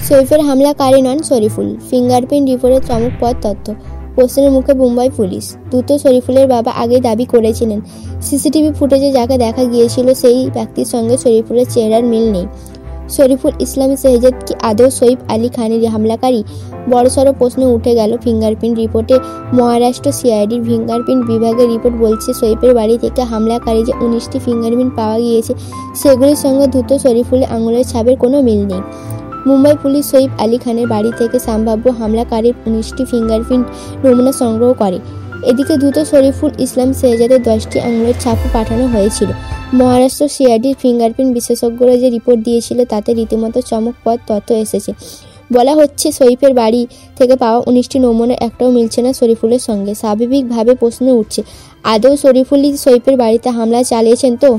সৈফের হামলাকারী নন শরীফুল, ফিঙ্গারপ্রিন্ট রিপোর্টে চমকপ্রদ তথ্য। প্রশ্নের মুখে মুম্বাই পুলিশ। দ্রুত শরীফুলের বাবা আগেই দাবি করেছিলেন, সিসিটিভি ফুটেজে যাকে দেখা গিয়েছিল সেই ব্যক্তির সঙ্গে শরীফুলের চেহারার মিল নেই। শরীফুল ইসলাম শেহজাদ কি আদৌ সইফ আলী খানের হামলাকারী? বড়সড় প্রশ্ন উঠে গেল ফিঙ্গারপ্রিন্ট রিপোর্টে। মহারাষ্ট্র সিআইডির ফিঙ্গারপ্রিন্ট বিভাগের রিপোর্ট বলছে, সইফের বাড়ি থেকে হামলাকারী যে 19টি ফিঙ্গারপ্রিন্ট পাওয়া গিয়েছে সেগুলির সঙ্গে দ্রুত শরীফুলের আঙুলের ছাপের কোনো মিল নেই। মুম্বাই পুলিশ সইফ আলী খানের বাড়ি থেকে সম্ভাব্য হামলাকারীর 19টি ফিঙ্গারপ্রিন্ট নমুনা সংগ্রহ করে। এদিকে দ্রুত শরীফুল ইসলাম শেহজাদের 10টি আঙুলের ছাপও পাঠানো হয়েছিল। মহারাষ্ট্র সিআইডির ফিঙ্গারপ্রিন্ট বিশেষজ্ঞরা যে রিপোর্ট দিয়েছিল তাতে রীতিমতো চমকপ্রদ তথ্য এসেছে। বলা হচ্ছে, সইফের বাড়ি থেকে পাওয়া 19টি নমুনা একটাও মিলছে না শরীফুলের সঙ্গে। স্বাভাবিকভাবে প্রশ্ন উঠছে, আদৌ শরীফুলই সইফের বাড়িতে হামলা চালিয়েছেন তো?